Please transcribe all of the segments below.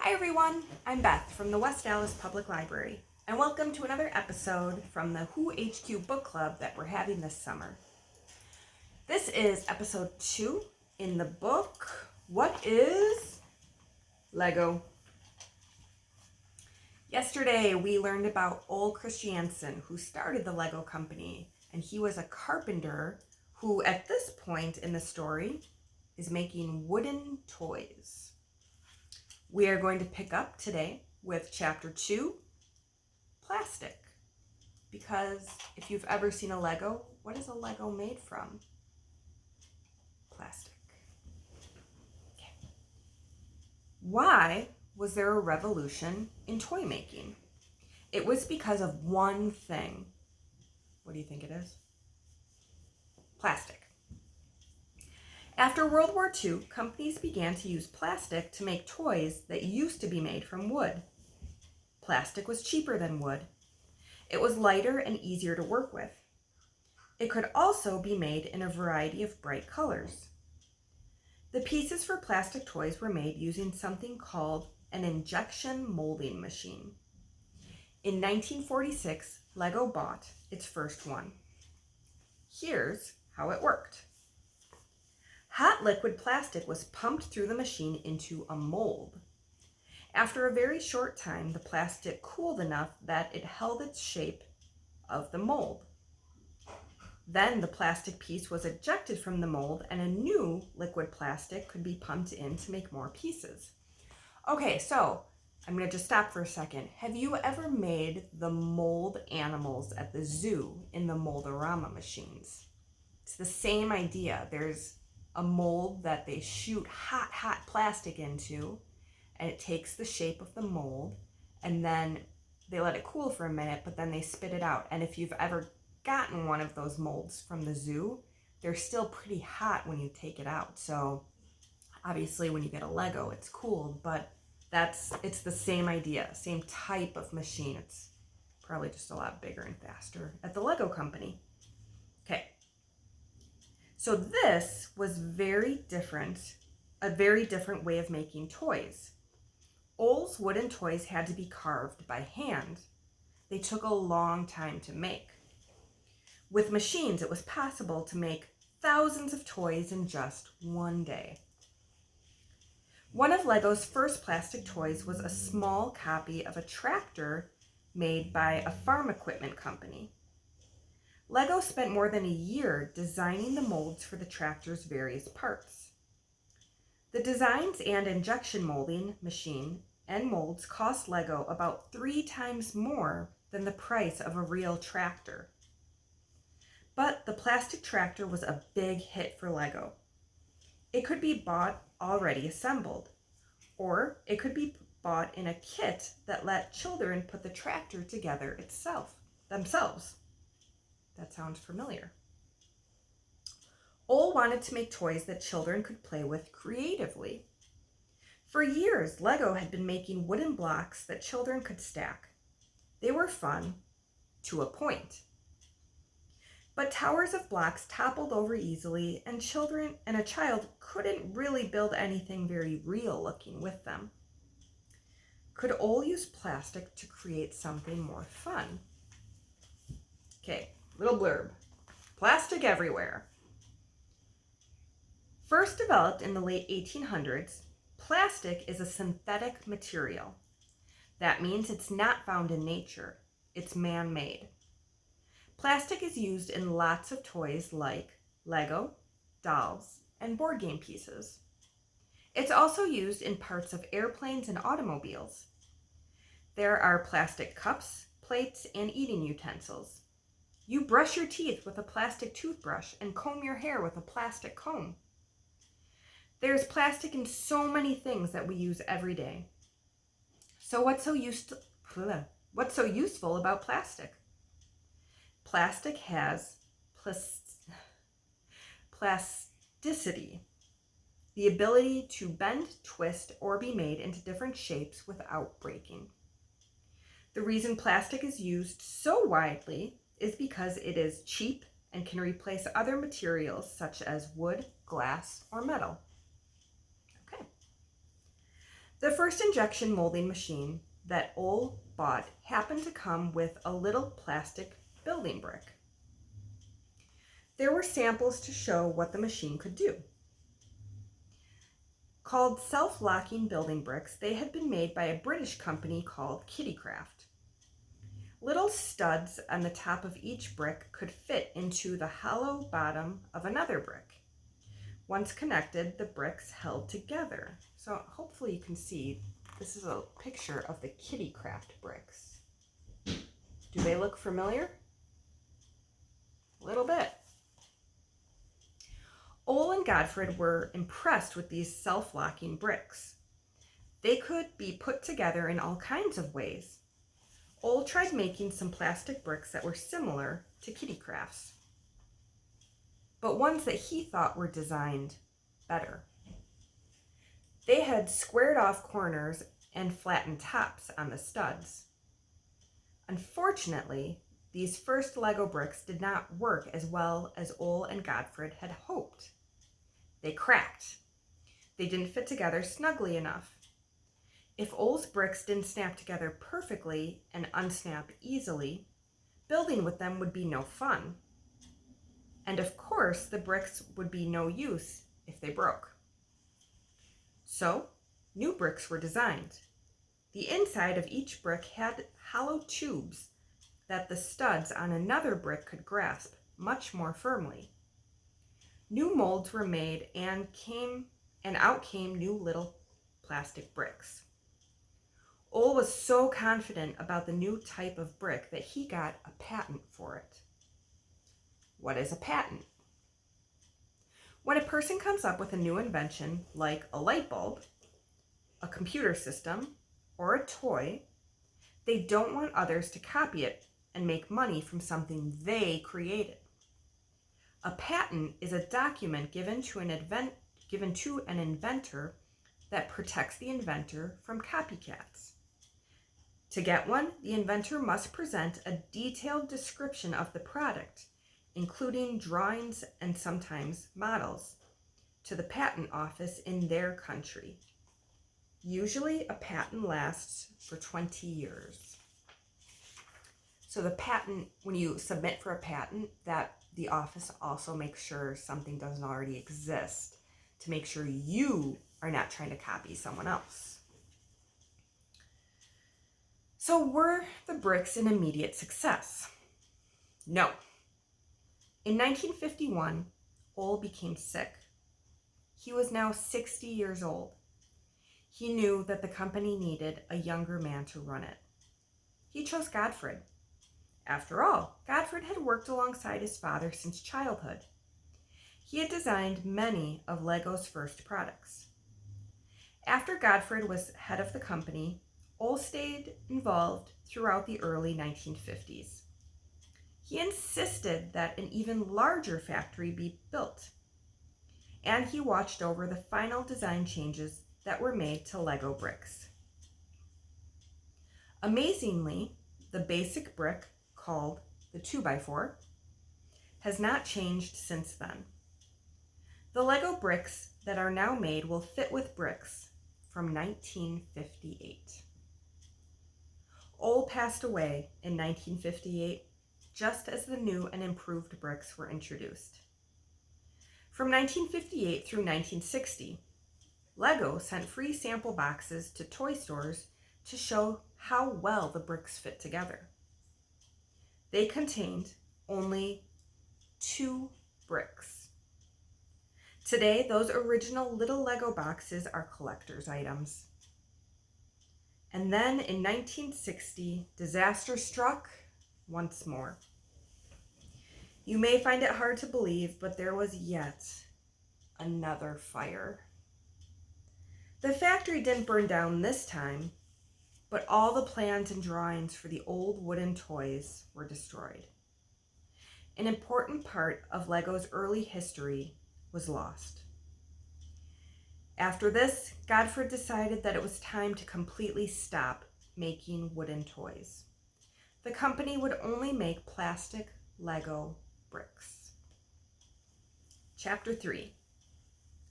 Hi everyone, I'm Beth from the West Dallas Public Library, and welcome to another episode from the Who HQ book club that we're having this summer. This is episode 2 in the book, What is Lego? Yesterday we learned about Ole Christiansen, who started the Lego company, and he was a carpenter who at this point in the story is making wooden toys. We are going to pick up today with chapter 2, plastic. Because if you've ever seen a Lego, what is a Lego made from? Plastic. Okay. Why was there a revolution in toy making? It was because of one thing. What do you think it is? Plastic. After World War II, companies began to use plastic to make toys that used to be made from wood. Plastic was cheaper than wood. It was lighter and easier to work with. It could also be made in a variety of bright colors. The pieces for plastic toys were made using something called an injection molding machine. In 1946, Lego bought its first one. Here's how it worked. Hot liquid plastic was pumped through the machine into a mold. After a very short time, the plastic cooled enough that it held its shape of the mold. Then the plastic piece was ejected from the mold and a new liquid plastic could be pumped in to make more pieces. Okay, so I'm going to just stop for a second. Have you ever made the mold animals at the zoo in the Mold-O-Rama machines? It's the same idea. There's a mold that they shoot hot plastic into, and it takes the shape of the mold, and then they let it cool for a minute, but then they spit it out. And if you've ever gotten one of those molds from the zoo, they're still pretty hot when you take it out. So obviously when you get a Lego, it's cooled, but it's the same idea, same type of machine. It's probably just a lot bigger and faster at the Lego company. Okay. So this was a very different way of making toys. Ole's wooden toys had to be carved by hand. They took a long time to make. With machines, it was possible to make thousands of toys in just one day. One of Lego's first plastic toys was a small copy of a tractor made by a farm equipment company. Lego spent more than a year designing the molds for the tractor's various parts. The designs and injection molding machine and molds cost Lego about 3 times more than the price of a real tractor. But the plastic tractor was a big hit for Lego. It could be bought already assembled, or it could be bought in a kit that let children put the tractor together themselves. That sounds familiar. Ole wanted to make toys that children could play with creatively. For years, Lego had been making wooden blocks that children could stack. They were fun to a point. But towers of blocks toppled over easily, and a child couldn't really build anything very real looking with them. Could Ole use plastic to create something more fun? Okay, little blurb. Plastic everywhere. First developed in the late 1800s, plastic is a synthetic material. That means it's not found in nature. It's man-made. Plastic is used in lots of toys like Lego, dolls, and board game pieces. It's also used in parts of airplanes and automobiles. There are plastic cups, plates, and eating utensils. You brush your teeth with a plastic toothbrush and comb your hair with a plastic comb. There's plastic in so many things that we use every day. So what's so useful about plastic? Plastic has plasticity, the ability to bend, twist, or be made into different shapes without breaking. The reason plastic is used so widely is because it is cheap and can replace other materials such as wood, glass, or metal. Okay. The first injection molding machine that Ole bought happened to come with a little plastic building brick. There were samples to show what the machine could do. Called self-locking building bricks, they had been made by a British company called Kittycraft. Little studs on the top of each brick could fit into the hollow bottom of another brick. Once connected, the bricks held together. So hopefully you can see, this is a picture of the Kittycraft bricks. Do they look familiar? A little bit. Ole and Godfred were impressed with these self-locking bricks. They could be put together in all kinds of ways. Ole tried making some plastic bricks that were similar to Kittycraft's, but ones that he thought were designed better. They had squared off corners and flattened tops on the studs. Unfortunately, these first Lego bricks did not work as well as Ole and Godfred had hoped. They cracked. They didn't fit together snugly enough. If Ole's bricks didn't snap together perfectly and unsnap easily, building with them would be no fun. And of course, the bricks would be no use if they broke. So, new bricks were designed. The inside of each brick had hollow tubes that the studs on another brick could grasp much more firmly. New molds were made and out came new little plastic bricks. Ole was so confident about the new type of brick that he got a patent for it. What is a patent? When a person comes up with a new invention, like a light bulb, a computer system, or a toy, they don't want others to copy it and make money from something they created. A patent is a document given to an inventor that protects the inventor from copycats. To get one, the inventor must present a detailed description of the product, including drawings and sometimes models, to the patent office in their country. Usually a patent lasts for 20 years. So the patent, when you submit for a patent, that the office also makes sure something doesn't already exist to make sure you are not trying to copy someone else. So were the bricks an immediate success? No. In 1951, Ole became sick. He was now 60 years old. He knew that the company needed a younger man to run it. He chose Godfred. After all, Godfred had worked alongside his father since childhood. He had designed many of Lego's first products. After Godfred was head of the company, Ole stayed involved throughout the early 1950s. He insisted that an even larger factory be built, and he watched over the final design changes that were made to Lego bricks. Amazingly, the basic brick, called the 2x4, has not changed since then. The Lego bricks that are now made will fit with bricks from 1958. Ole passed away in 1958, just as the new and improved bricks were introduced. From 1958 through 1960, Lego sent free sample boxes to toy stores to show how well the bricks fit together. They contained only 2 bricks. Today, those original little Lego boxes are collector's items. And then in 1960, disaster struck once more. You may find it hard to believe, but there was yet another fire. The factory didn't burn down this time, but all the plans and drawings for the old wooden toys were destroyed. An important part of Lego's early history was lost. After this, Godfred decided that it was time to completely stop making wooden toys. The company would only make plastic Lego bricks. Chapter 3,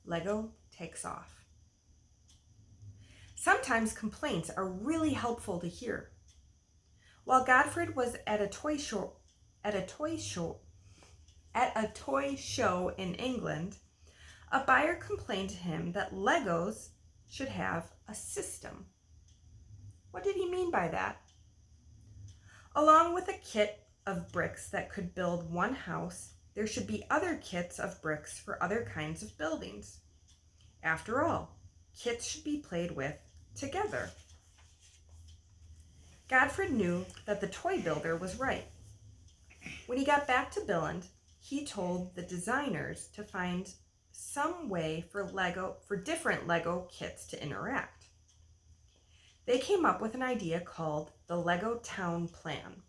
Lego takes off. Sometimes complaints are really helpful to hear. While Godfrey was at a toy show in England, a buyer complained to him that Legos should have a system. What did he mean by that? Along with a kit of bricks that could build one house, there should be other kits of bricks for other kinds of buildings. After all, kits should be played with together. Godfrey knew that the toy builder was right. When he got back to Billund, he told the designers to find some way for different Lego kits to interact. They came up with an idea called the Lego Town Plan.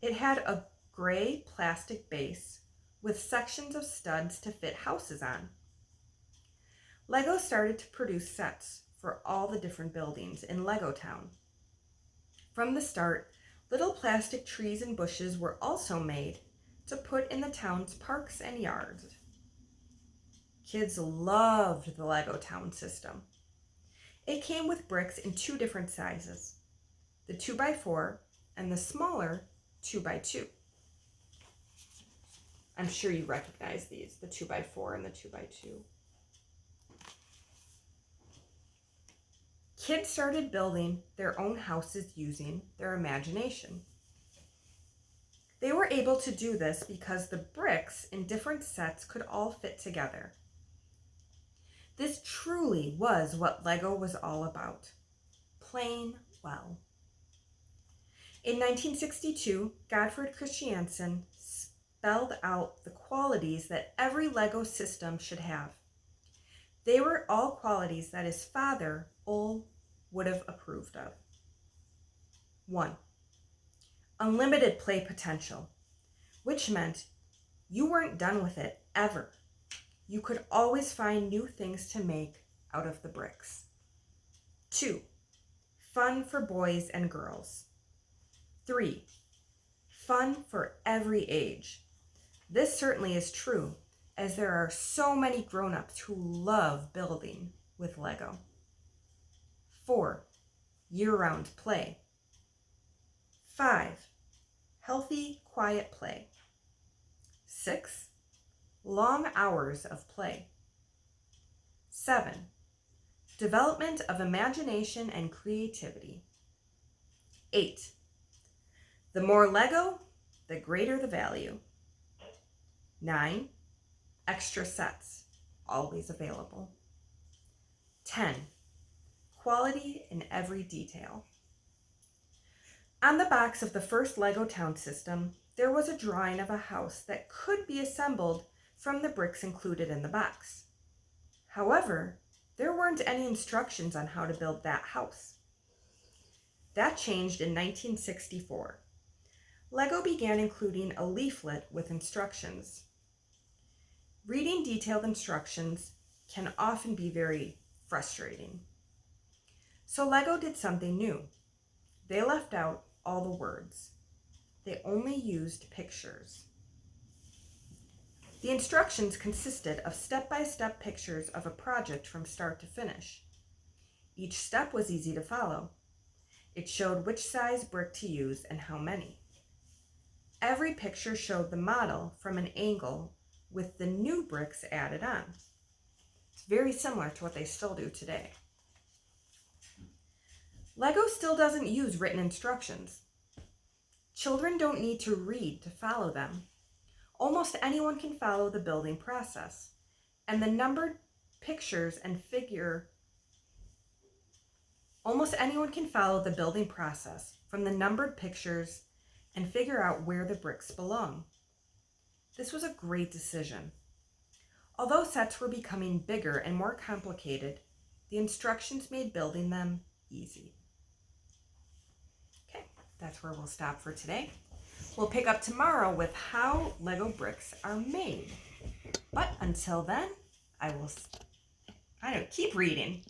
It had a gray plastic base with sections of studs to fit houses on. Lego started to produce sets for all the different buildings in Lego Town. From the start, little plastic trees and bushes were also made to put in the town's parks and yards. Kids loved the Lego Town system. It came with bricks in two different sizes, the 2x4 and the smaller 2x2. I'm sure you recognize these, the 2x4 and the 2x2. Kids started building their own houses using their imagination. They were able to do this because the bricks in different sets could all fit together. This truly was what Lego was all about. Playing well. In 1962, Gottfried Christiansen spelled out the qualities that every Lego system should have. They were all qualities that his father, Ole, would have approved of. 1. Unlimited play potential, which meant you weren't done with it ever. You could always find new things to make out of the bricks. 2. Fun for boys and girls. 3. Fun for every age. This certainly is true, as there are so many grown-ups who love building with Lego. 4. Year-round play. 5. Healthy, quiet play. 6. Long hours of play. 7. Development of imagination and creativity. 8. The more Lego, the greater the value. 9. Extra sets, always available. 10. Quality in every detail. On the box of the first Lego Town system, there was a drawing of a house that could be assembled from the bricks included in the box. However, there weren't any instructions on how to build that house. That changed in 1964. Lego began including a leaflet with instructions. Reading detailed instructions can often be very frustrating. So Lego did something new. They left out all the words. They only used pictures. The instructions consisted of step-by-step pictures of a project from start to finish. Each step was easy to follow. It showed which size brick to use and how many. Every picture showed the model from an angle with the new bricks added on. It's very similar to what they still do today. Lego still doesn't use written instructions. Children don't need to read to follow them. Almost anyone can follow the building process, and the numbered pictures and figure. Almost anyone can follow the building process from the numbered pictures and figure out where the bricks belong. This was a great decision. Although sets were becoming bigger and more complicated, the instructions made building them easy. Okay, that's where we'll stop for today. We'll pick up tomorrow with how Lego bricks are made. But until then, I will keep reading.